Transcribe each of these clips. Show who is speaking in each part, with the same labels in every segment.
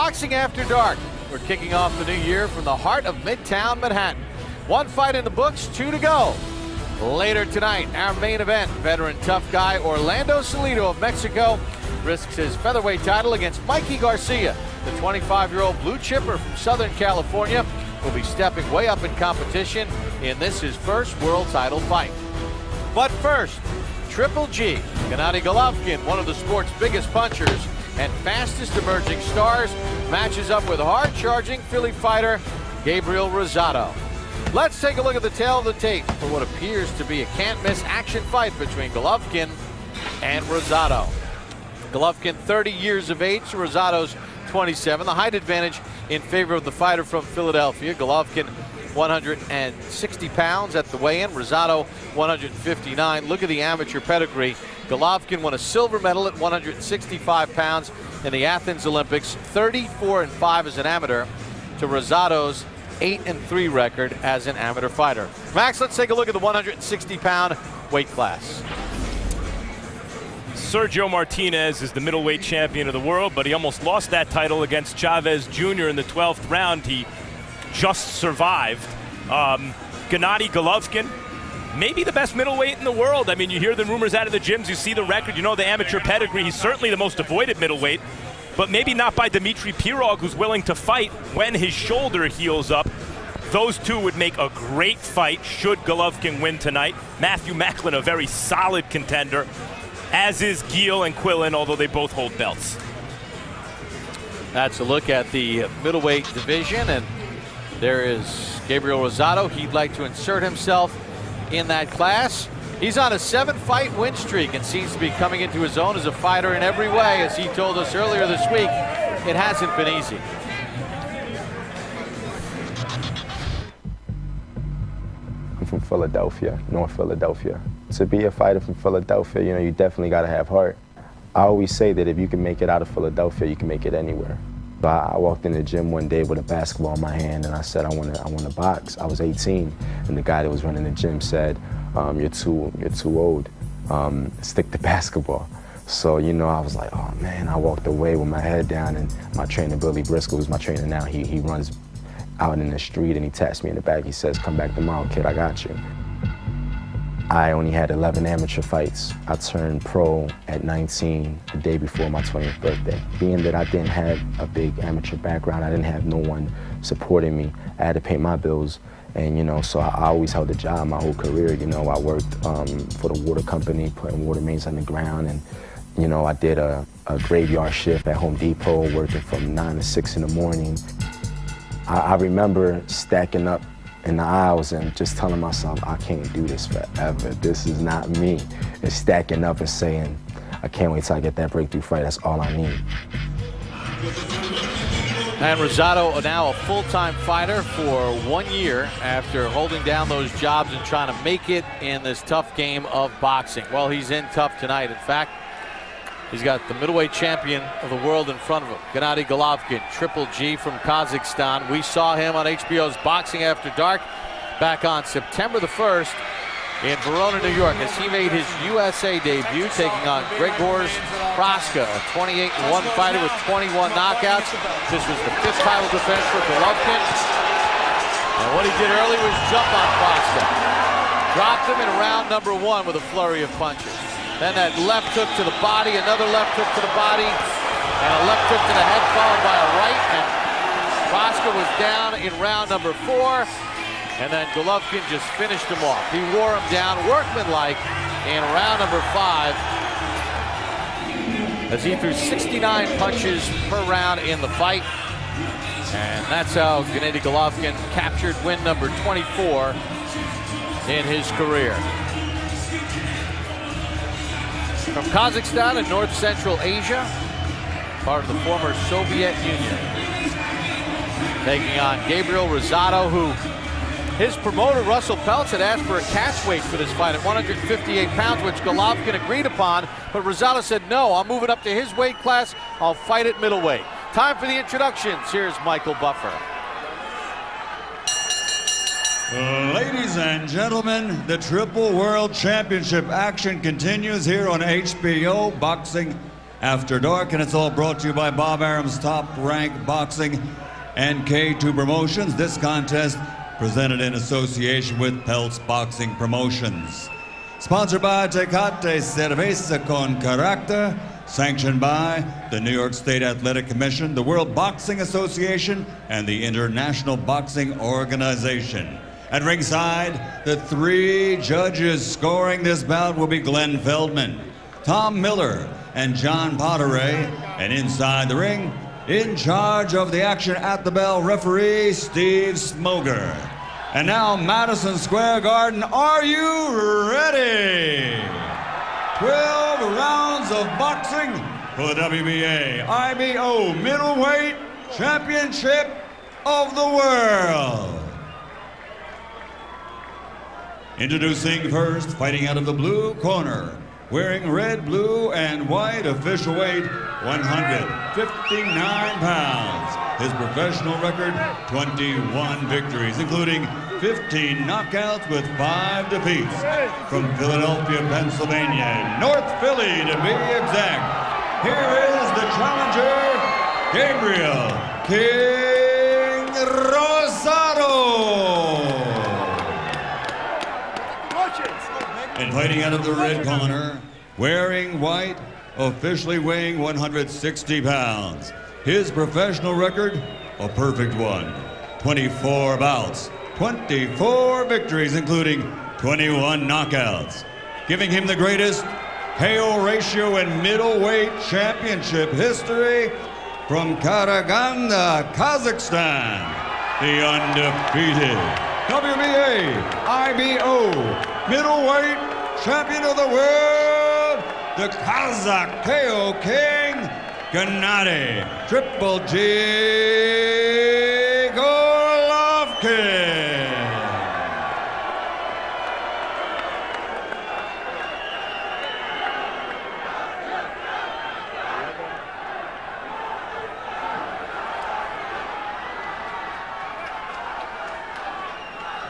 Speaker 1: Boxing After Dark. We're kicking off the new year from the heart of Midtown Manhattan. One fight in the books, 2 to go. Later tonight, our main event, veteran tough guy Orlando Salido of Mexico risks his featherweight title against Mikey Garcia. The 25-year-old blue chipper from Southern California will be stepping way up in competition in this his first world title fight. But first, Triple G, Gennady Golovkin, one of the sport's biggest punchers and fastest emerging stars, matches up with hard-charging Philly fighter Gabriel Rosado. Let's take a look at the tail of the tape for what appears to be a can't-miss action fight between Golovkin and Rosado. Golovkin 30 years of age, Rosado's 27. The height advantage in favor of the fighter from Philadelphia. Golovkin 160 pounds at the weigh-in, Rosado 159. Look at the amateur pedigree. Golovkin won a silver medal at 165 pounds in the Athens Olympics, 34-5 as an amateur, to Rosado's 8-3 record as an amateur fighter. Max, let's take a look at the 160-pound weight class.
Speaker 2: Sergio Martinez is the middleweight champion of the world, but he almost lost that title against Chavez Jr. in the 12th round. He just survived. Gennady Golovkin, maybe the best middleweight in the world. I mean, you hear the rumors out of the gyms, you see the record, you know the amateur pedigree. He's certainly the most avoided middleweight, but maybe not by Dmitry Pirog, who's willing to fight when his shoulder heals up. Those two would make a great fight should Golovkin win tonight. Matthew Macklin, a very solid contender, as is Giel and Quillen, although they both hold belts.
Speaker 1: That's a look at the middleweight division, and there is Gabriel Rosado. He'd like to insert himself in that class. He's on a 7-fight win streak and seems to be coming into his own as a fighter in every way. As he told us earlier this week, it hasn't been easy.
Speaker 3: I'm from Philadelphia, North Philadelphia. To be a fighter from Philadelphia, you know, you definitely got to have heart. I always say that if you can make it out of Philadelphia, you can make it anywhere. I walked in the gym one day with a basketball in my hand and I said, I want to box. I was 18, and the guy that was running the gym said, you're too old, stick to basketball. So, you know, I was like, oh man, I walked away with my head down, and my trainer, Billy Briscoe, who's my trainer now, he runs out in the street and he taps me in the back. He says, come back tomorrow, kid, I got you. I only had 11 amateur fights. I turned pro at 19, the day before my 20th birthday. Being that I didn't have a big amateur background, I didn't have no one supporting me. I had to pay my bills, and you know, so I always held a job my whole career. You know, I worked for the water company, putting water mains on the ground, and you know, I did a graveyard shift at Home Depot, working from 9 to 6 in the morning. I remember stacking up in the aisles and just telling myself, I can't do this forever. This is not me. And stacking up and saying, I can't wait till I get that breakthrough fight. That's all I need.
Speaker 1: And Rosado now a full-time fighter for 1 year after holding down those jobs and trying to make it in this tough game of boxing. Well, he's in tough tonight. In fact, he's got the middleweight champion of the world in front of him, Gennady Golovkin, Triple G from Kazakhstan. We saw him on HBO's Boxing After Dark back on September the 1st in Verona, New York, as he made his USA debut, taking on Grzegorz Proska, a 28-1 fighter with 21 knockouts. This was the 5th title defense for Golovkin. And what he did early was jump on Proska. Dropped him in round number 1 with a flurry of punches. Then that left hook to the body, another left hook to the body, and a left hook to the head followed by a right. And Proska was down in round number 4, and then Golovkin just finished him off. He wore him down workmanlike in round number 5 as he threw 69 punches per round in the fight. And that's how Gennady Golovkin captured win number 24 in his career. From Kazakhstan in North Central Asia, part of the former Soviet Union. Taking on Gabriel Rosado, who his promoter Russell Peltz had asked for a catch weight for this fight at 158 pounds, which Golovkin agreed upon, but Rosado said, no, I'm moving up to his weight class, I'll fight at middleweight. Time for the introductions. Here's Michael Buffer.
Speaker 4: Ladies and gentlemen, the Triple World Championship action continues here on HBO Boxing After Dark, and it's all brought to you by Bob Arum's Top Rank Boxing and K2 Promotions. This contest presented in association with Peltz Boxing Promotions. Sponsored by Tecate Cerveza con Carácter, sanctioned by the New York State Athletic Commission, the World Boxing Association, and the International Boxing Organization. At ringside, the 3 judges scoring this bout will be Glenn Feldman, Tom Miller, and John Potteray. And inside the ring, in charge of the action at the bell, referee Steve Smoger. And now, Madison Square Garden, are you ready? 12 rounds of boxing for the WBA IBO Middleweight Championship of the World. Introducing first, fighting out of the blue corner, wearing red, blue, and white, official weight 159 pounds. His professional record, 21 victories, including 15 knockouts with 5 defeats. From Philadelphia, Pennsylvania, North Philly to be exact, here is the challenger, Gabriel King Rosado. And fighting out of the red corner, wearing white, officially weighing 160 pounds. His professional record, a perfect one. 24 bouts, 24 victories, including 21 knockouts. Giving him the greatest KO ratio in middleweight championship history from Karaganda, Kazakhstan, the undefeated WBA IBO middleweight champion of the world, the Kazakh KO King, Gennady Triple G Golovkin.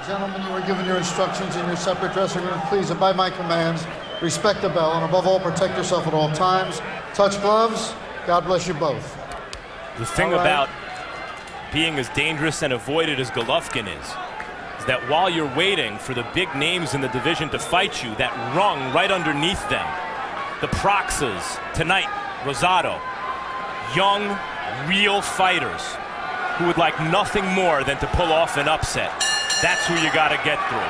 Speaker 5: Gentlemen, you are given your instructions in your separate dressing room. Please abide my commands, respect the bell, and above all, protect yourself at all times. Touch gloves. God bless you both.
Speaker 2: The thing about being as dangerous and avoided as Golovkin is that while you're waiting for the big names in the division to fight you, that rung right underneath them, the Proxas, tonight, Rosado, young, real fighters who would like nothing more than to pull off an upset. That's who you got to get through.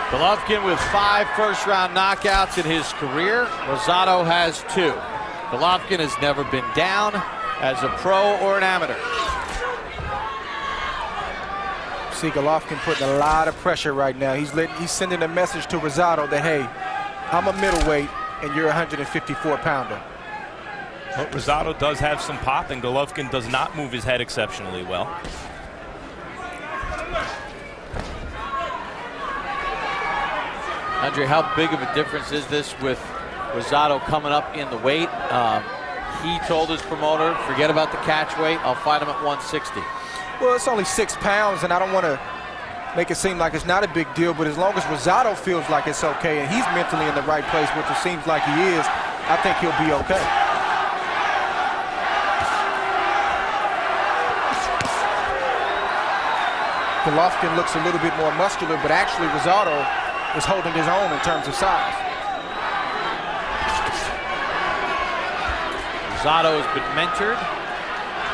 Speaker 1: Golovkin with 5 first-round knockouts in his career. Rosado has 2. Golovkin has never been down as a pro or an amateur.
Speaker 6: See Golovkin putting a lot of pressure right now. He's sending a message to Rosado that, hey, I'm a middleweight and you're a 154-pounder.
Speaker 2: But Rosado does have some pop, and Golovkin does not move his head exceptionally well.
Speaker 1: Andre, how big of a difference is this with Rosado coming up in the weight? He told his promoter, forget about the catch weight, I'll fight him at 160.
Speaker 6: Well, it's only 6 pounds, and I don't want to make it seem like it's not a big deal, but as long as Rosado feels like it's okay and he's mentally in the right place, which it seems like he is, I think he'll be okay. Golovkin looks a little bit more muscular, but actually Rosado is holding his own in terms of size.
Speaker 1: Rosado has been mentored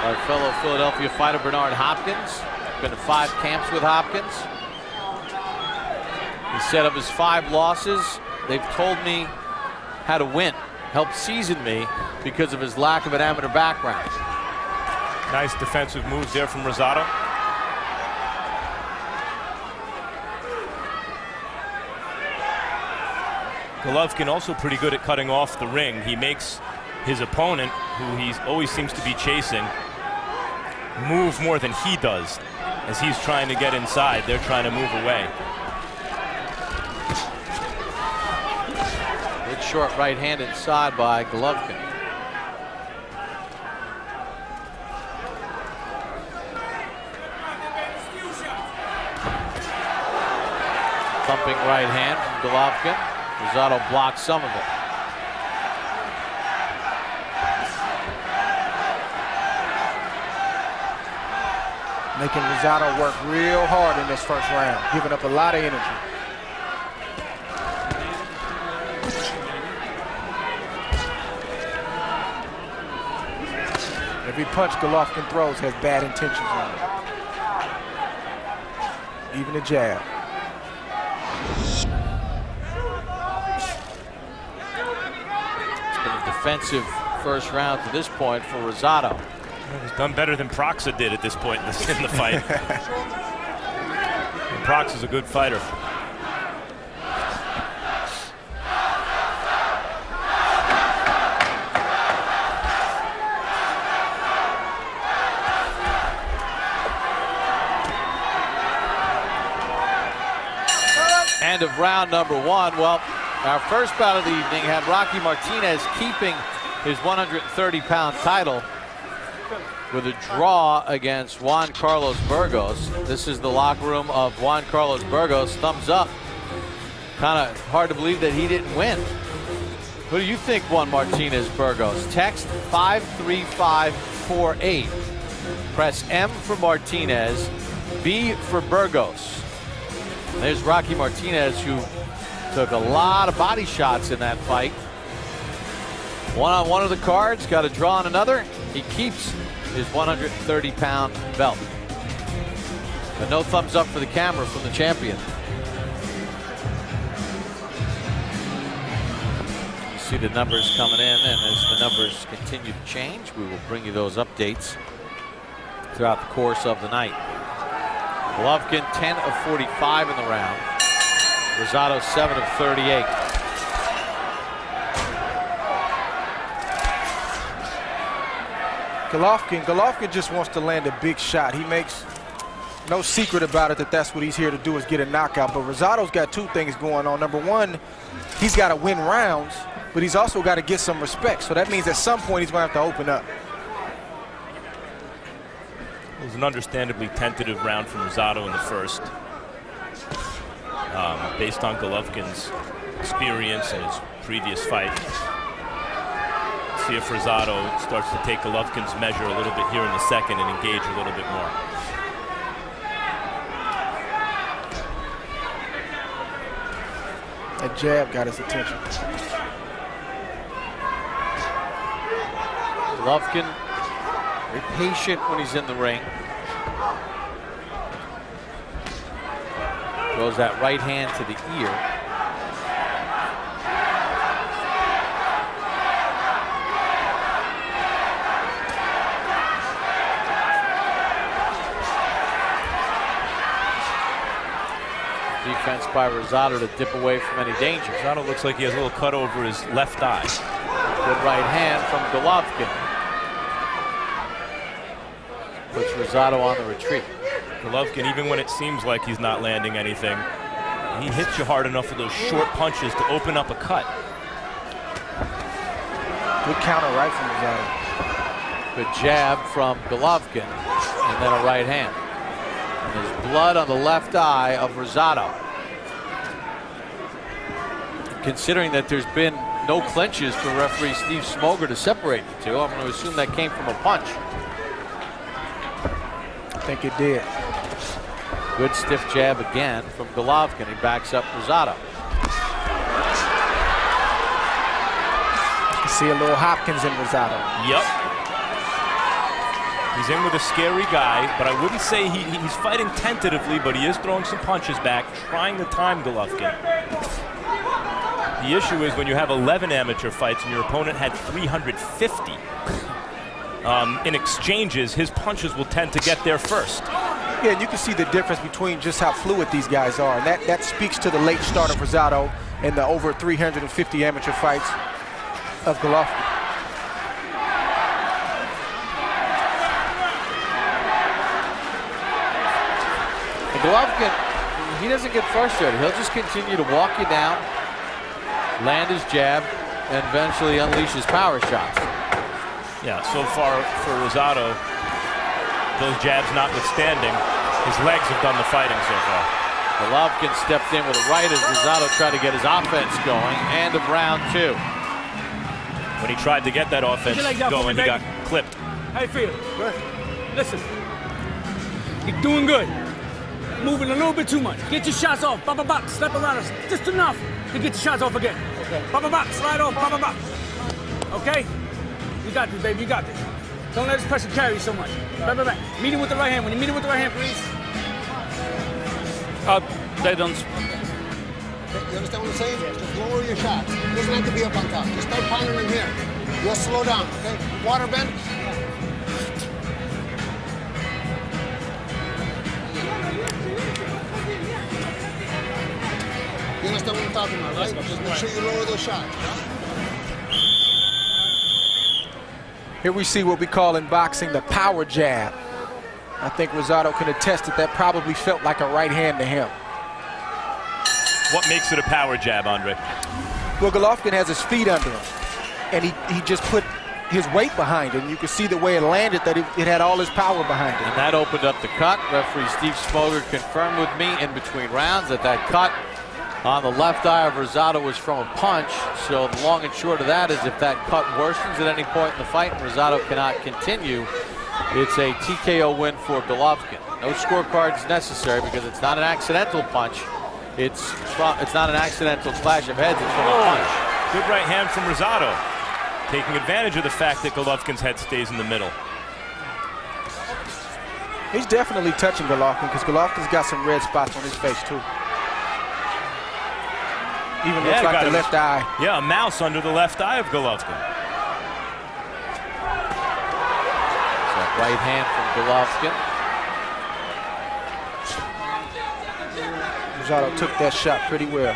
Speaker 1: by fellow Philadelphia fighter Bernard Hopkins. Been to 5 camps with Hopkins. He said of his 5 losses, they've told me how to win, helped season me because of his lack of an amateur background.
Speaker 2: Nice defensive moves there from Rosado. Golovkin also pretty good at cutting off the ring. He makes his opponent, who he always seems to be chasing, move more than he does. As he's trying to get inside, they're trying to move away.
Speaker 1: Good short right hand inside by Golovkin. Thumping right hand from Golovkin. Rosado blocks some of it.
Speaker 6: Making Rosado work real hard in this first round, giving up a lot of energy. Every punch Golovkin throws has bad intentions on it. Even a jab.
Speaker 1: It's been a defensive first round to this point for Rosado.
Speaker 2: He's done better than Proxa did at this point in the fight. Proxa's a good fighter.
Speaker 1: End of round number one. Well, our first bout of the evening had Rocky Martinez keeping his 130-pound title with a draw against Juan Carlos Burgos. This is the locker room of Juan Carlos Burgos. Thumbs up. Kind of hard to believe that he didn't win. Who do you think won Martinez Burgos? Text 53548. Press M for Martinez, B for Burgos. There's Rocky Martinez, who took a lot of body shots in that fight. One on one of the cards, got a draw on another. He keeps his 130-pound belt. But no thumbs up for the camera from the champion. You see the numbers coming in, and as the numbers continue to change, we will bring you those updates throughout the course of the night. Golovkin 10 of 45 in the round. Rosado 7 of 38.
Speaker 6: Golovkin just wants to land a big shot. He makes no secret about it that that's what he's here to do, is get a knockout. But Rosado's got two things going on. Number one, he's got to win rounds, but he's also got to get some respect. So that means at some point he's going to have to open up.
Speaker 2: It was an understandably tentative round from Rosado in the first. Based on Golovkin's experience and his previous fight. See if Rosado starts to take Golovkin's measure a little bit here in the second and engage a little bit more.
Speaker 6: That jab got his attention.
Speaker 1: Golovkin very patient when he's in the ring. Throws that right hand to the ear. Defense by Rosado to dip away from any danger.
Speaker 2: Rosado looks like he has a little cut over his left eye.
Speaker 1: Good right hand from Golovkin. Puts Rosado on the retreat.
Speaker 2: Golovkin, even when it seems like he's not landing anything, he hits you hard enough with those short punches to open up a cut.
Speaker 6: Good counter right from Rosado.
Speaker 1: Good jab from Golovkin, and then a right hand. And there's blood on the left eye of Rosado. Considering that there's been no clinches for referee Steve Smoger to separate the two, I'm going to assume that came from a punch.
Speaker 6: I think it did.
Speaker 1: Good stiff jab again from Golovkin. He backs up Rosado.
Speaker 6: You can see a little Hopkins in Rosado.
Speaker 2: Yep. He's in with a scary guy, but I wouldn't say he's fighting tentatively, but he is throwing some punches back, trying to time Golovkin. The issue is when you have 11 amateur fights and your opponent had 350, in exchanges, his punches will tend to get there first.
Speaker 6: Yeah, and you can see the difference between just how fluid these guys are. And that speaks to the late start of Rosado and the over 350 amateur fights of Golovkin.
Speaker 1: And Golovkin, he doesn't get frustrated. He'll just continue to walk you down, land his jab, and eventually unleash his power shots.
Speaker 2: Yeah, so far for Rosado, those jabs notwithstanding, his legs have done the fighting so far.
Speaker 1: Golovkin stepped in with a right as Rosado tried to get his offense going. End of round two.
Speaker 2: When he tried to get that offense going, he got clipped.
Speaker 7: How you feel?
Speaker 6: Good.
Speaker 7: Listen, You're doing good. Moving a little bit too much. Get your shots off. Ba ba ba. Step around us. Just enough to get your shots off again. Okay. Ba ba ba. Slide off. Ba ba ba. Okay? You got this, baby. You got this. Don't let this pressure carry you so much. Ba ba ba. Meet him with the right hand. When you meet him with the right hand, please.
Speaker 8: They don't.
Speaker 9: You understand what I'm saying? Just lower your shots. It doesn't have to be up on top. Just start pounding them here. Just slow down, okay? Water bend. You understand what I'm talking about, right? Just make sure you lower those shots.
Speaker 6: Here we see what we call in boxing the power jab. I think Rosado can attest that probably felt like a right hand to him.
Speaker 2: What makes it a power jab, Andre?
Speaker 6: Well, Golovkin has his feet under him, and he just put his weight behind it, and you can see the way it landed, that it had all his power behind it.
Speaker 1: And that opened up the cut. Referee Steve Smoger confirmed with me in between rounds that cut on the left eye of Rosado was from a punch. So the long and short of that is if that cut worsens at any point in the fight and Rosado cannot continue, it's a TKO win for Golovkin. No scorecards necessary because it's not an accidental punch. It's not an accidental clash of heads, it's from a punch.
Speaker 2: Good right hand from Rosado, taking advantage of the fact that Golovkin's head stays in the middle.
Speaker 6: He's definitely touching Golovkin because Golovkin's got some red spots on his face too. Even looks like the left eye.
Speaker 2: Yeah, a mouse under the left eye of Golovkin.
Speaker 1: So right hand from Golovkin.
Speaker 6: Rosado took that shot pretty well.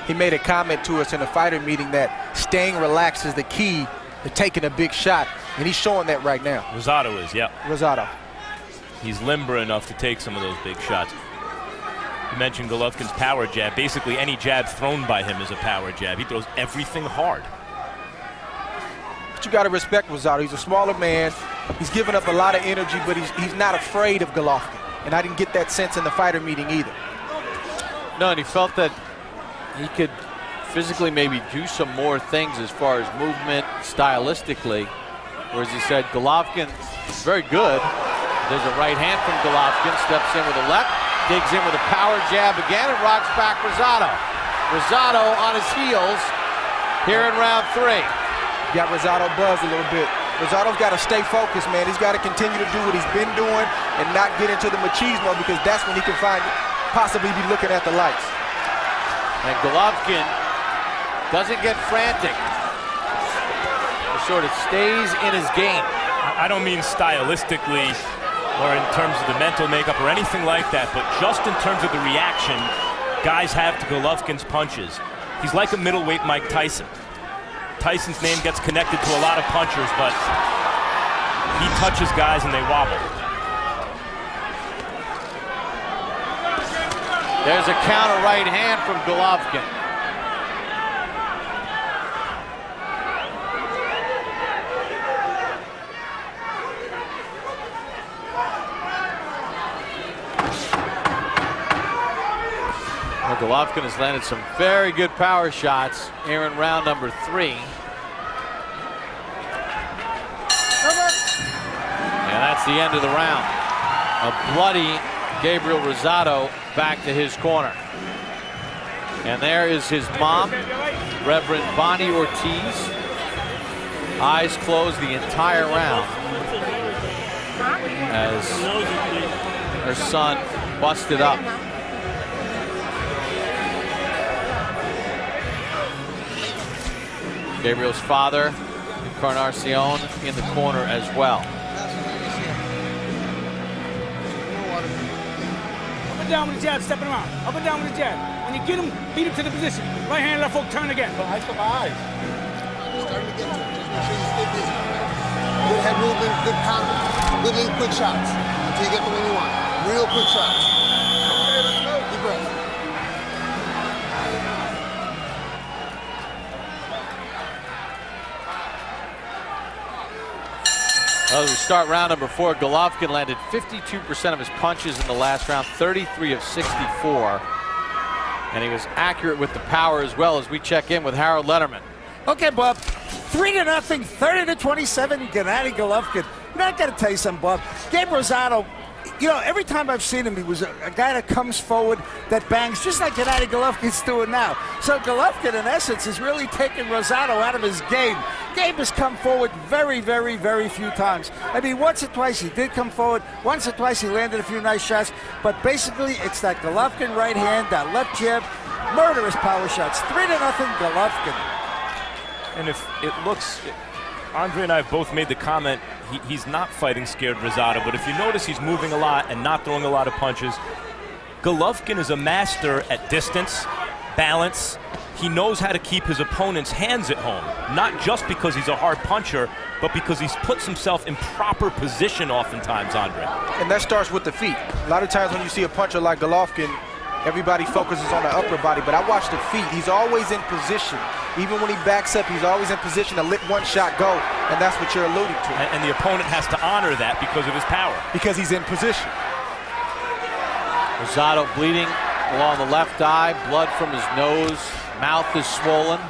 Speaker 6: He made a comment to us in a fighter meeting that staying relaxed is the key to taking a big shot, and he's showing that right now.
Speaker 2: Rosado is, yeah.
Speaker 6: Rosado.
Speaker 2: He's limber enough to take some of those big shots. You mentioned Golovkin's power jab. Basically, any jab thrown by him is a power jab. He throws everything hard.
Speaker 6: But you got to respect Rosado. He's a smaller man. He's giving up a lot of energy, but he's not afraid of Golovkin. And I didn't get that sense in the fighter meeting either.
Speaker 1: No, and he felt that he could physically maybe do some more things as far as movement, stylistically. Whereas he said Golovkin is very good. There's a right hand from Golovkin, steps in with a left, digs in with a power jab again, and rocks back Rosado. Rosado on his heels here in round 3.
Speaker 6: Got Rosado buzzed a little bit. Rosado's got to stay focused, man. He's got to continue to do what he's been doing and not get into the machismo, because that's when he can possibly be looking at the lights.
Speaker 1: And Golovkin doesn't get frantic. He sort of stays in his game.
Speaker 2: I don't mean stylistically or in terms of the mental makeup or anything like that, but just in terms of the reaction guys have to Golovkin's punches. He's like a middleweight Mike Tyson. Tyson's name gets connected to a lot of punchers, but he touches guys and they wobble.
Speaker 1: There's a counter right hand from Golovkin. Well, Golovkin has landed some very good power shots here in round number 3. And that's the end of the round. A bloody Gabriel Rosado back to his corner. And there is his mom, Reverend Bonnie Ortiz. Eyes closed the entire round as her son busted up. Gabriel's father, Encarnacion, in the corner as well.
Speaker 7: Up and down with the jab, stepping around. Up and down with the jab. When you get him, beat him to the position. Right hand, left hook, turn again.
Speaker 9: Eyes for my eyes. Starting to get to it. Just make sure you stay busy. Good head movement, good counter. Good little quick shots until you get the one you want. Real quick shots. Okay, let's go. Deep breath.
Speaker 1: As we start round number 4, Golovkin landed 52% of his punches in the last round, 33 of 64. And he was accurate with the power as well as we check in with Harold Letterman.
Speaker 8: Okay, Bob. 3-0, 30-27, Gennady Golovkin. You know, I got to tell you something, Bob. Gabriel Rosado, you know, every time I've seen him, he was a guy that comes forward, that bangs, just like Gennady Golovkin's doing now. So Golovkin, in essence, is really taking Rosado out of his game. Gabe has come forward very, very, very few times. I mean, once or twice he did come forward. Once or twice he landed a few nice shots. But basically, it's that Golovkin right hand, that left jab, murderous power shots. 3-0, Golovkin.
Speaker 2: And if it looks, Andre and I have both made the comment, he's not fighting scared Rosado, but if you notice he's moving a lot and not throwing a lot of punches. Golovkin is a master at distance, balance. He knows how to keep his opponent's hands at home, not just because he's a hard puncher, but because he's puts himself in proper position oftentimes, Andre.
Speaker 6: And that starts with the feet. A lot of times when you see a puncher like Golovkin, everybody focuses on the upper body, but I watch the feet. He's always in position. Even when he backs up, he's always in position to let one shot go, and that's what you're alluding to.
Speaker 2: And the opponent has to honor that because of his power.
Speaker 6: Because he's in position.
Speaker 1: Rosado bleeding along the left eye, blood from his nose, mouth is swollen.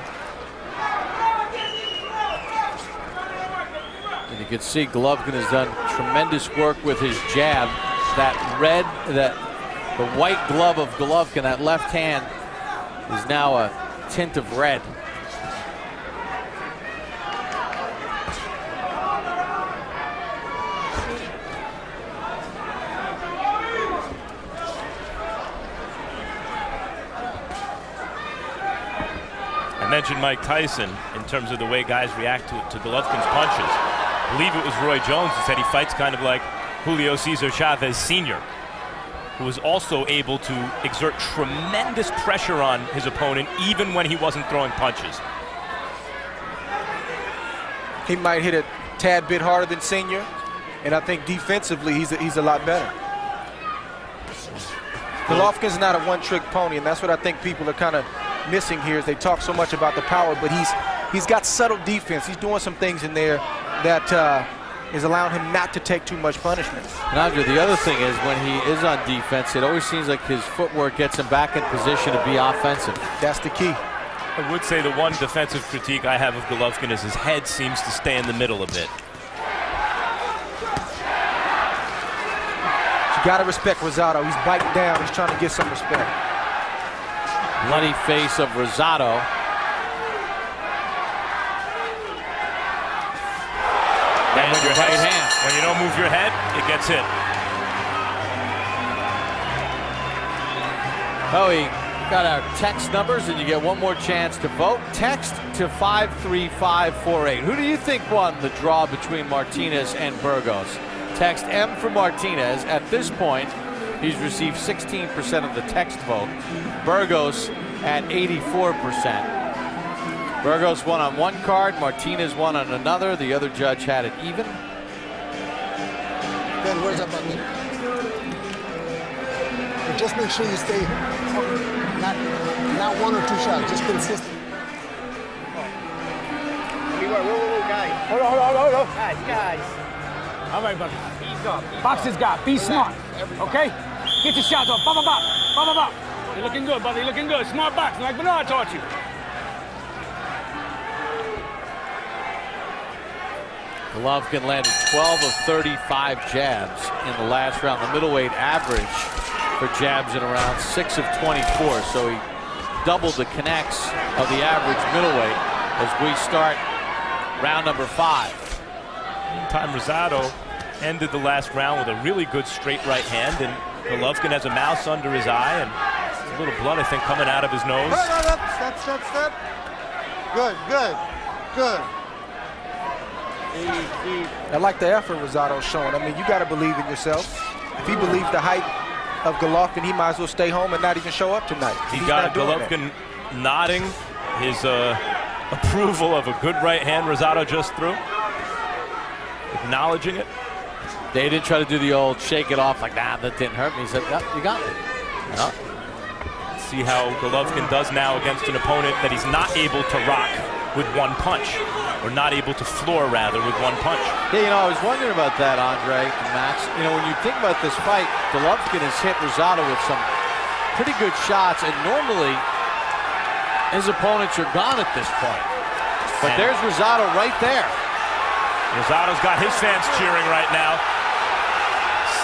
Speaker 1: And you can see Golovkin has done tremendous work with his jab. The white glove of Golovkin, that left hand, is now a tint of red.
Speaker 2: I mentioned Mike Tyson in terms of the way guys react to Golovkin's punches. I believe it was Roy Jones who said he fights kind of like Julio Cesar Chavez Sr., who was also able to exert tremendous pressure on his opponent even when he wasn't throwing punches.
Speaker 6: He might hit a tad bit harder than Senior, and I think defensively he's a lot better. Golovkin's not a one-trick pony, and that's what I think people are kind of missing here. Is they talk so much about the power, but he's got subtle defense. He's doing some things in there that is allowing him not to take too much punishment.
Speaker 1: And Andre, the other thing is when he is on defense, it always seems like his footwork gets him back in position to be offensive.
Speaker 6: That's the key.
Speaker 2: I would say the one defensive critique I have of Golovkin is his head seems to stay in the middle a bit.
Speaker 6: You got to respect Rosado. He's biting down. He's trying to get some respect.
Speaker 1: Bloody face of Rosado.
Speaker 2: And when when you don't move your head, it gets hit.
Speaker 1: Oh, we got our text numbers, and you get one more chance to vote. Text to 53548. Who do you think won the draw between Martinez and Burgos? Text M for Martinez. At this point, he's received 16% of the text vote. Burgos at 84%. Burgos won on one card, Martinez won on another. The other judge had it even.
Speaker 9: Ben, where's that button? But just make sure you stay not one or two shots, just consistent.
Speaker 7: Whoa, guys. Hold on. Guys. All right, buddy. Boxers got. Be smart. Okay? Get your shots off. Bop. You're looking good, buddy. You're looking good. Smart boxing, like Bernard taught you.
Speaker 1: Golovkin landed 12 of 35 jabs in the last round. The middleweight average for jabs in around 6 of 24. So he doubled the connects of the average middleweight as we start round number 5.
Speaker 2: Meantime, Rosado ended the last round with a really good straight right hand, and Golovkin has a mouse under his eye and a little blood, I think, coming out of his nose.
Speaker 9: Step. Good.
Speaker 6: I like the effort Rosado's showing. I mean, you got to believe in yourself. If he believes the height of Golovkin, he might as well stay home and not even show up tonight.
Speaker 2: He got Golovkin nodding his approval of a good right hand Rosado just threw, acknowledging it.
Speaker 1: They didn't try to do the old shake it off like, nah, that didn't hurt me. He said, yep, you got me. Yep.
Speaker 2: See how Golovkin does now against an opponent that he's not able to rock with one punch, or not able to floor, rather, with one punch.
Speaker 1: Yeah, you know, I was wondering about that, Andre and Max. You know, when you think about this fight, Golovkin has hit Rosado with some pretty good shots, and normally his opponents are gone at this point. But there's Rosado right there.
Speaker 2: Rosado's got his fans cheering right now,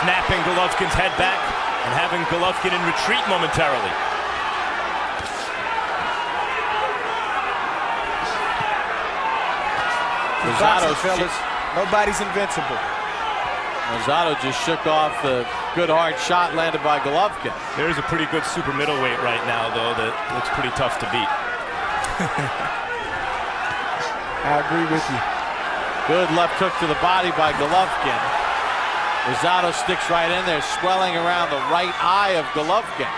Speaker 2: snapping Golovkin's head back and having Golovkin in retreat momentarily.
Speaker 1: Rosado,
Speaker 6: fellas, nobody's invincible.
Speaker 1: Rosado just shook off the good hard shot landed by Golovkin.
Speaker 2: There's a pretty good super middleweight right now, though, that looks pretty tough to beat.
Speaker 6: I agree with you.
Speaker 1: Good left hook to the body by Golovkin. Rosado sticks right in there, swelling around the right eye of Golovkin.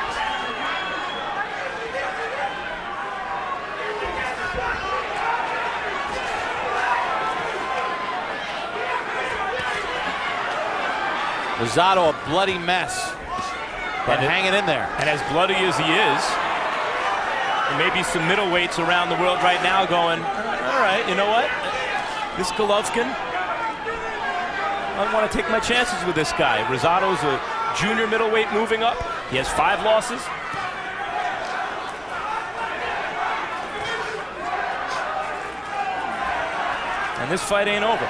Speaker 1: Rosado a bloody mess, but hanging in there.
Speaker 2: And as bloody as he is, there may be some middleweights around the world right now going, all right, you know what? This Golovkin, I want to take my chances with this guy. Rosado's a junior middleweight moving up. He has 5 losses. And this fight ain't over.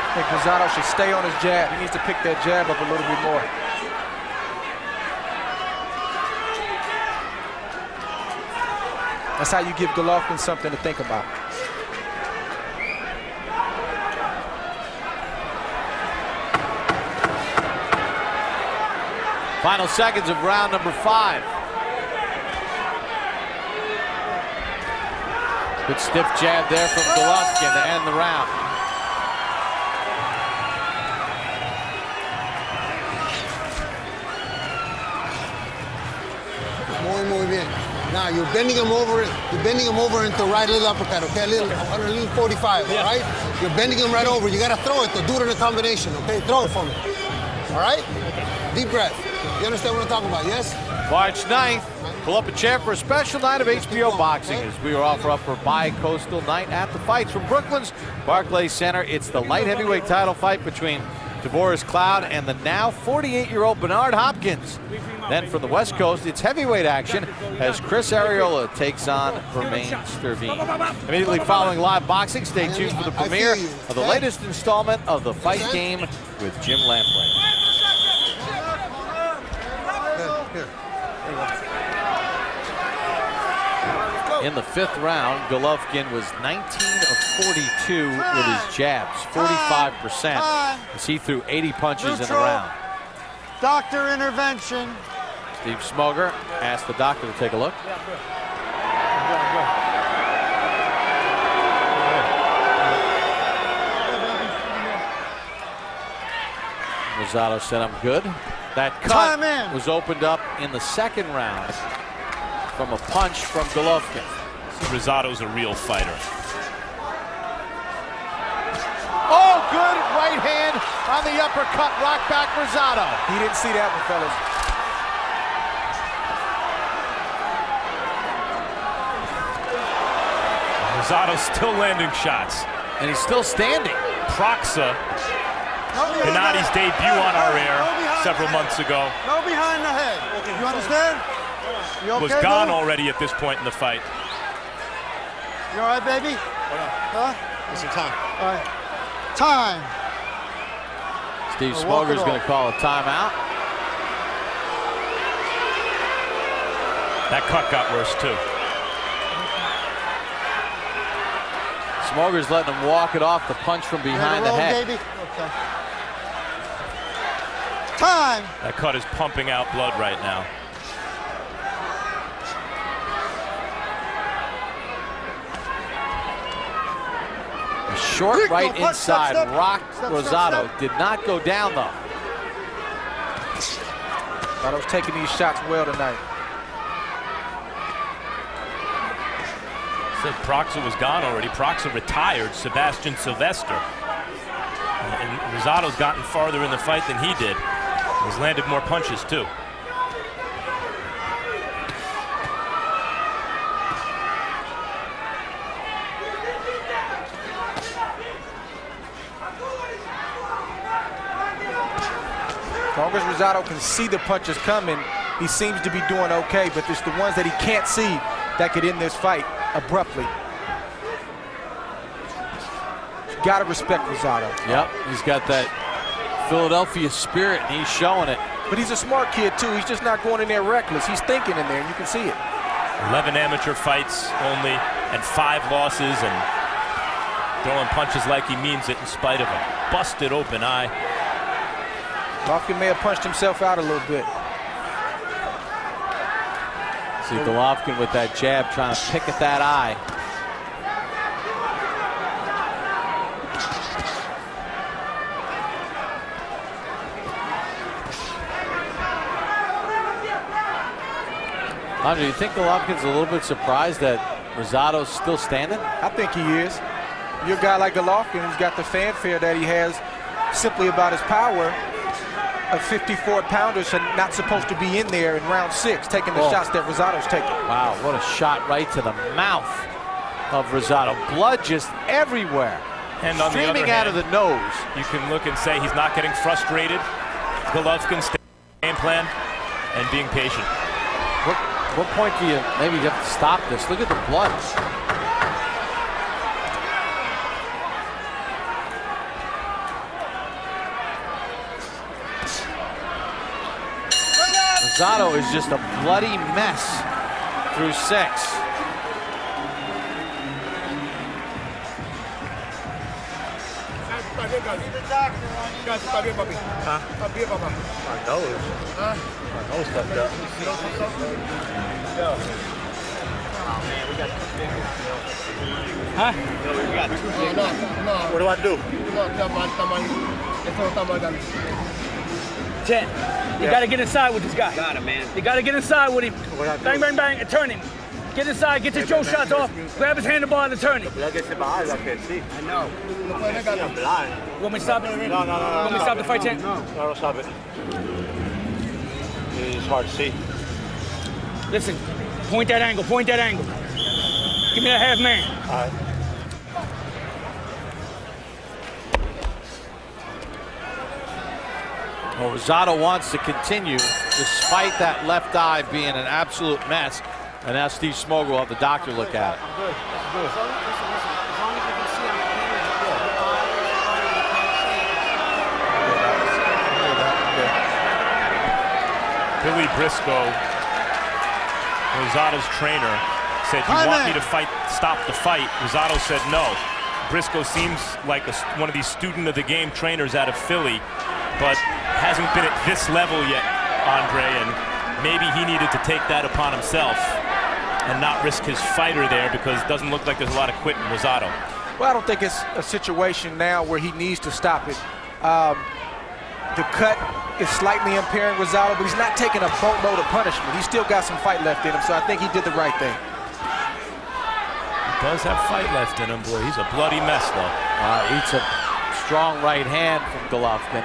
Speaker 6: I think Rosado should stay on his jab. He needs to pick that jab up a little bit more. That's how you give Golovkin something to think about.
Speaker 1: Final seconds of round number 5. Good stiff jab there from Golovkin to end the round.
Speaker 9: Muy bien. Now you're bending him over. You're bending him over into right little uppercut. Okay, a little 45.
Speaker 2: Yeah.
Speaker 9: All right. You're bending him right over. You gotta throw it. To do it in a combination. Okay, throw it for me. All right. Deep breath. You understand what I'm talking about? Yes.
Speaker 1: March 9th, pull up a chair for a special night of HBO boxing as we are offer up for bi-coastal night at the fights from Brooklyn's Barclays Center. It's the light heavyweight title fight between Tavoris Cloud and the now 48-year-old Bernard Hopkins. Then from the West Coast, it's heavyweight action as Chris Arreola takes on Romain Sterveen. Immediately following live boxing, stay tuned for the premiere of the latest installment of The Fight Game with Jim Lampley. In the 5th round, Golovkin was 19 of 42 with his jabs, 45%, as he threw 80 punches in the round.
Speaker 5: Doctor intervention.
Speaker 1: Steve Smoger asked the doctor to take a look. Rosado said, I'm good. That cut was opened up in the 2nd round from a punch from Golovkin.
Speaker 2: Rosado's a real fighter.
Speaker 1: Oh, good right hand on the uppercut, rock back Rosado.
Speaker 6: He didn't see that one, fellas.
Speaker 2: Rosado's still landing shots.
Speaker 1: And he's still standing.
Speaker 2: Proxa, Gennady's debut on our air several months ago,
Speaker 5: No behind the head. You understand? You okay,
Speaker 2: was gone
Speaker 5: bro?
Speaker 2: already at this point in the fight.
Speaker 5: You all right, baby? Huh?
Speaker 9: Listen, time.
Speaker 5: All right. Time.
Speaker 1: Steve
Speaker 5: walk it
Speaker 1: Smoger's going to
Speaker 5: off.
Speaker 1: call a timeout.
Speaker 2: That cut got worse too.
Speaker 1: Smoger's letting him walk it off the punch from behind the head.
Speaker 5: Baby? Okay. Time.
Speaker 2: That cut is pumping out blood right now.
Speaker 1: A short right
Speaker 5: Step,
Speaker 1: inside
Speaker 5: step.
Speaker 1: rocked
Speaker 5: Step,
Speaker 1: Rosado.
Speaker 5: step.
Speaker 1: Did not go down though.
Speaker 6: Rosado's taking these shots well tonight.
Speaker 2: Said Proxa was gone already. Proxa retired Sebastian Sylvester. And Rosado's gotten farther in the fight than he did. He's landed more punches too.
Speaker 6: long as Rosado can see the punches coming, he seems to be doing okay, but it's the ones that he can't see that could end this fight abruptly. Got to respect Rosado.
Speaker 1: Yep, he's got that Philadelphia spirit, and he's showing it.
Speaker 6: But he's a smart kid, too. He's just not going in there reckless. He's thinking in there, and you can see it.
Speaker 2: 11 amateur fights only, and 5 losses, and throwing punches like he means it in spite of a busted open eye.
Speaker 6: Golovkin may have punched himself out a little bit.
Speaker 1: See Golovkin with that jab trying to pick at that eye. Andre, do you think Golovkin's a little bit surprised that Rosado's still standing?
Speaker 6: I think he is. You're a guy like Golovkin who's got the fanfare that he has simply about his power. A 54-pounder not supposed to be in there in round 6, taking the shots that Rosado's taking.
Speaker 1: Wow, what a shot right to the mouth of Rosado. Blood just everywhere.
Speaker 2: And on
Speaker 1: streaming
Speaker 2: the other
Speaker 1: out
Speaker 2: hand,
Speaker 1: of the nose.
Speaker 2: You can look and say he's not getting frustrated. Golovkin's game plan and being patient.
Speaker 1: What point do you maybe have to stop this? Look at the blood. Rosado is just a bloody mess through 6.
Speaker 7: Huh?
Speaker 9: What do I do?
Speaker 7: 10. You gotta get inside with this guy.
Speaker 9: Got it, man.
Speaker 7: You gotta get inside with him. Bang, bang, bang, and turn him. Get inside, get your jaw shots off, grab his handlebar and turn him.
Speaker 9: I know.
Speaker 7: You want me to stop it?
Speaker 10: No.
Speaker 7: You want me to stop the fight, Chen?
Speaker 10: No, don't stop it. It's hard to see.
Speaker 7: Listen, point that angle, point that angle. Give me that half man.
Speaker 10: All right.
Speaker 1: Well, Rosado wants to continue despite that left eye being an absolute mess. And now Steve Smogel will have the doctor look at it.
Speaker 2: Billy Briscoe, Rosado's trainer, said, "You want me to stop the fight?" Rosado said no. Briscoe seems like one of these student of the game trainers out of Philly, but hasn't been at this level yet, Andre, and maybe he needed to take that upon himself and not risk his fighter there, because it doesn't look like there's a lot of quit in Rosado.
Speaker 6: Well, I don't think it's a situation now where he needs to stop it. The cut is slightly impairing Rosado, but he's not taking a boatload of punishment. He's still got some fight left in him, so I think he did the right thing.
Speaker 2: He does have fight left in him, boy. He's a bloody mess, though.
Speaker 1: Eats a strong right hand from Golovkin.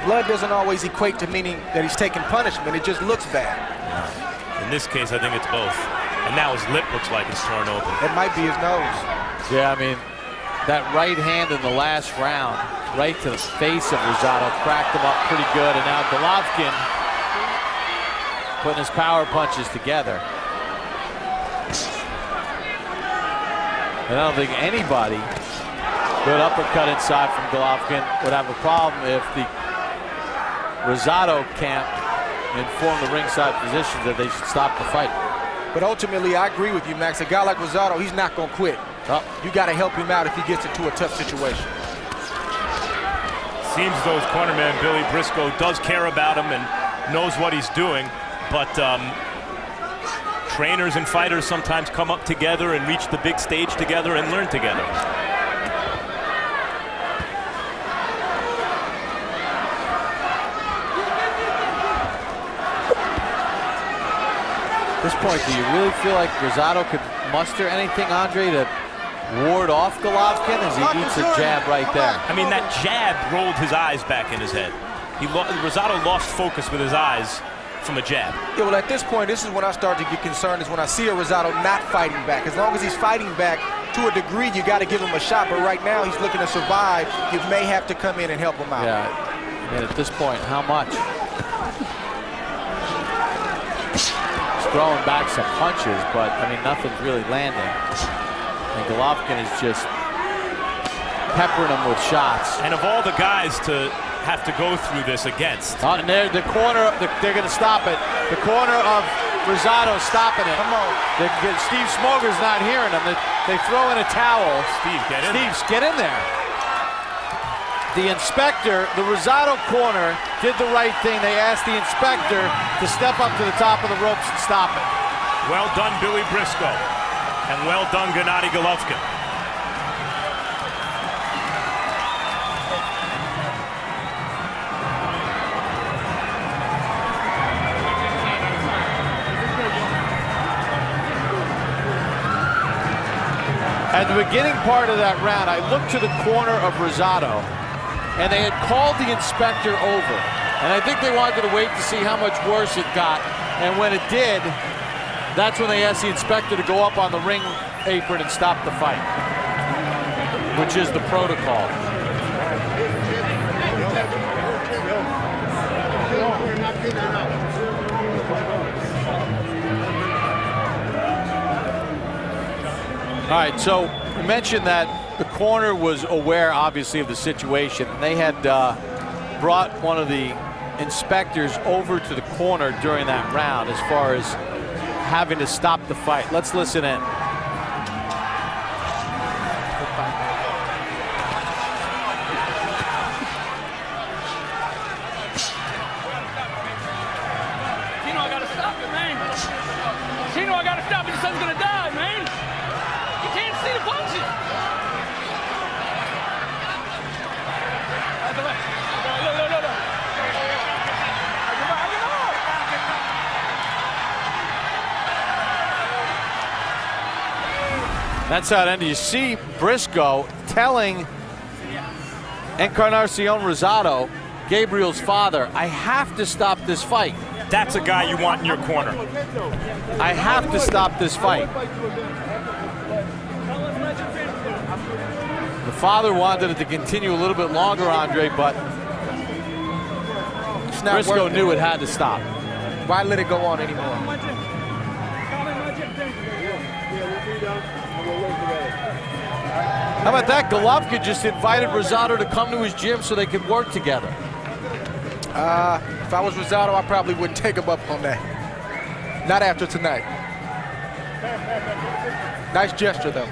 Speaker 6: Blood doesn't always equate to meaning that he's taking punishment. It just looks bad.
Speaker 2: In this case, I think it's both. And now his lip looks like it's torn open.
Speaker 6: It might be his nose.
Speaker 1: Yeah, I mean, that right hand in the last round, right to the face of Rosado, cracked him up pretty good. And now Golovkin putting his power punches together. And I don't think anybody, good uppercut inside from Golovkin, would have a problem if the Rosado camp informed the ringside physicians that they should stop the fight.
Speaker 6: But ultimately, I agree with you, Max. A guy like Rosado, he's not going to quit.
Speaker 1: Oh.
Speaker 6: You got to help him out if he gets into a tough situation.
Speaker 2: Seems as though his cornerman, Billy Briscoe, does care about him and knows what he's doing, but trainers and fighters sometimes come up together and reach the big stage together and learn together.
Speaker 1: At this point, do you really feel like Rosado could muster anything, Andre, to ward off Golovkin as he eats a jab right there?
Speaker 2: I mean, that jab rolled his eyes back in his head. Rosado lost focus with his eyes from a jab.
Speaker 6: Yeah, well, at this point, this is when I start to get concerned, is when I see a Rosado not fighting back. As long as he's fighting back, to a degree, you got to give him a shot. But right now, he's looking to survive. You may have to come in and help him out.
Speaker 1: Yeah, and at this point, how much? He's throwing back some punches, but, I mean, nothing's really landing. And Golovkin is just peppering him with shots.
Speaker 2: And of all the guys to have to go through this against.
Speaker 1: And the corner, they're going to stop it. The corner of Rosado stopping it.
Speaker 6: Come on.
Speaker 1: Steve Smoger's not hearing them. They throw in a towel.
Speaker 2: Steve, get in.
Speaker 1: Get in there. The inspector, the Rosado corner, did the right thing. They asked the inspector to step up to the top of the ropes and stop it.
Speaker 2: Well done, Billy Briscoe. And well done, Gennady Golovkin.
Speaker 1: At the beginning part of that round, I looked to the corner of Rosado, and they had called the inspector over. And I think they wanted to wait to see how much worse it got. And when it did, that's when they asked the inspector to go up on the ring apron and stop the fight, which is the protocol. All right, so you mentioned that the corner was aware, obviously, of the situation. They had brought one of the inspectors over to the corner during that round as far as having to stop the fight. Let's listen in.
Speaker 7: Chino, I gotta stop it, man. Chino, I gotta stop it. Your son's gonna die, man. You can't see the punches. Look.
Speaker 1: That's how it ended. You see Briscoe telling Encarnacion Rosado, Gabriel's father, I have to stop this fight.
Speaker 2: That's a guy you want in your corner.
Speaker 1: I have to stop this fight. The father wanted it to continue a little bit longer, Andre, but Briscoe knew it had to stop.
Speaker 6: Why let it go on anymore?
Speaker 1: How about that? Golovkin just invited Rosado to come to his gym so they could work together.
Speaker 6: If I was Rosado, I probably wouldn't take him up on that. Not after tonight. Nice gesture, though.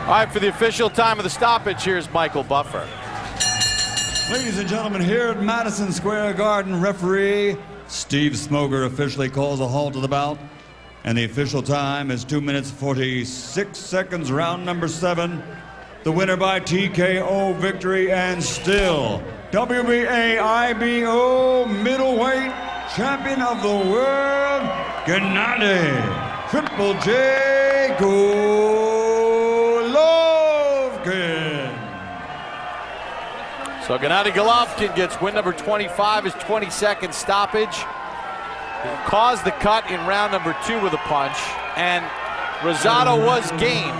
Speaker 1: All right, for the official time of the stoppage, here's Michael Buffer.
Speaker 4: Ladies and gentlemen, here at Madison Square Garden, referee Steve Smoger officially calls a halt to the bout. And the official time is 2 minutes 46 seconds, round number 7. The winner by TKO victory and still WBA IBO middleweight champion of the world, Gennady Triple J Golovkin.
Speaker 1: So Gennady Golovkin gets win number 25, his 22nd stoppage. He caused the cut in round number 2 with a punch, and Rosado was game,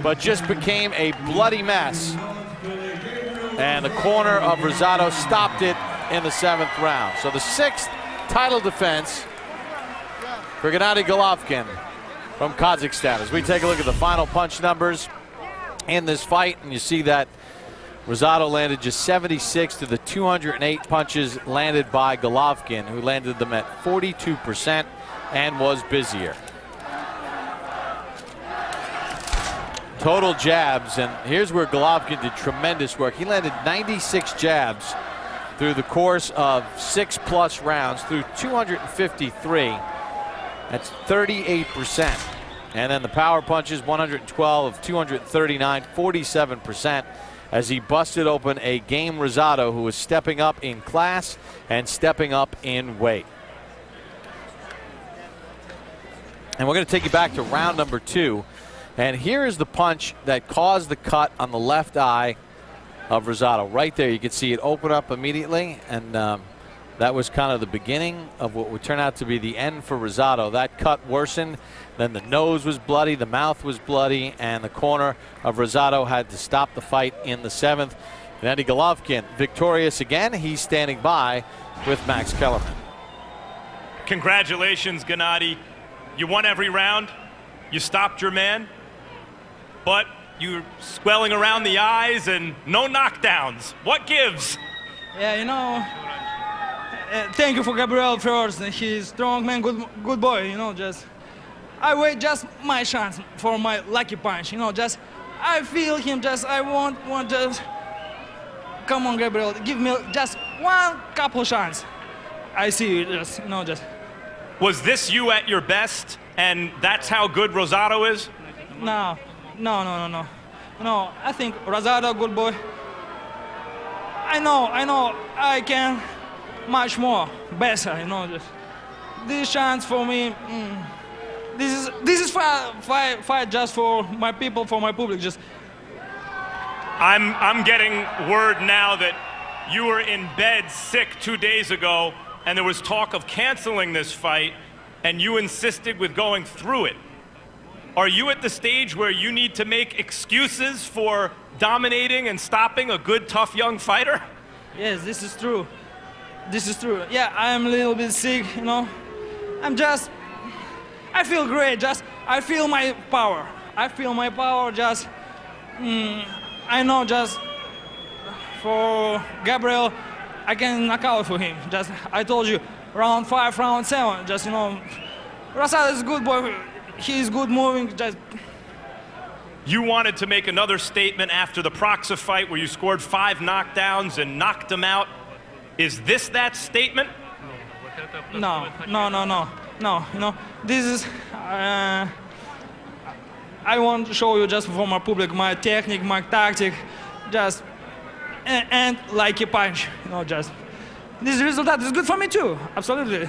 Speaker 1: but just became a bloody mess. And the corner of Rosado stopped it in the 7th round. So the 6th title defense for Gennady Golovkin from Kazakhstan. As we take a look at the final punch numbers in this fight, and you see that Rosado landed just 76 to the 208 punches landed by Golovkin, who landed them at 42% and was busier. Total jabs, and here's where Golovkin did tremendous work. He landed 96 jabs through the course of 6+ rounds, through 253. That's 38%. And then the power punches, 112 of 239, 47%. As he busted open a game Rosado who was stepping up in class and stepping up in weight. And we're going to take you back to round number 2. And here is the punch that caused the cut on the left eye of Rosado. Right there, you can see it open up immediately. And That was kind of the beginning of what would turn out to be the end for Rosado. That cut worsened, then the nose was bloody, the mouth was bloody, and the corner of Rosado had to stop the fight in the 7th. Gennady Golovkin victorious again. He's standing by with Max Kellerman.
Speaker 2: Congratulations, Gennady. You won every round. You stopped your man, but you're swelling around the eyes and no knockdowns. What gives?
Speaker 10: Yeah, you know, thank you for Gabriel first. He's strong man, good boy. You know, just I wait just my chance for my lucky punch. You know, just I feel him. Just I want just come on, Gabriel, give me just one couple chance. I see you. Just you know, just.
Speaker 2: Was this you at your best, and that's how good Rosado is?
Speaker 10: No. No, I think Rosado, good boy. I know, I can much more, better, you know. Just this chance for me, this is fight just for my people, for my public. Just.
Speaker 2: I'm getting word now that you were in bed sick 2 days ago, and there was talk of canceling this fight, and you insisted with going through it. Are you at the stage where you need to make excuses for dominating and stopping a good, tough young fighter?
Speaker 10: Yes, this is true. This is true. Yeah, I'm a little bit sick, you know. I feel great, just, I feel my power. I feel my power, just, I know just for Gabriel, I can knock out for him. Just, I told you, round 5, round 7, just, you know, Rosado is a good boy. He's good moving, just.
Speaker 2: You wanted to make another statement after the Proxa fight where you scored 5 knockdowns and knocked him out. Is this that statement?
Speaker 10: No. You know, this is. I want to show you just for my public my technique, my tactic, just and like a punch. You know, just this result is good for me too. Absolutely.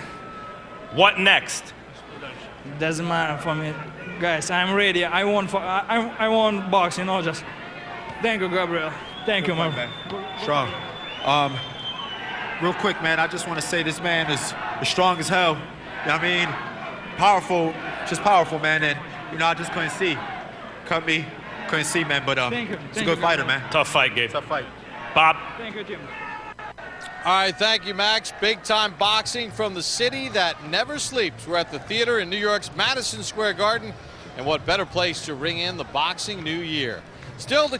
Speaker 2: What next?
Speaker 10: Doesn't matter for me, guys. I'm ready. I want box. You know, just. Thank you, Gabriel. Thank you, my man.
Speaker 11: Strong. Real quick, man. I just want to say this man is strong as hell. You know what I mean? Powerful, just powerful, man. And you know, I just couldn't see. Cut me, couldn't see, man. But he's a good fighter, man.
Speaker 2: Tough fight, Gabe.
Speaker 11: Tough fight.
Speaker 2: Bob.
Speaker 10: Thank you, Jim.
Speaker 1: All right, thank you, Max. Big-time boxing from the city that never sleeps. We're at the theater in New York's Madison Square Garden, and what better place to ring in the boxing new year. Still to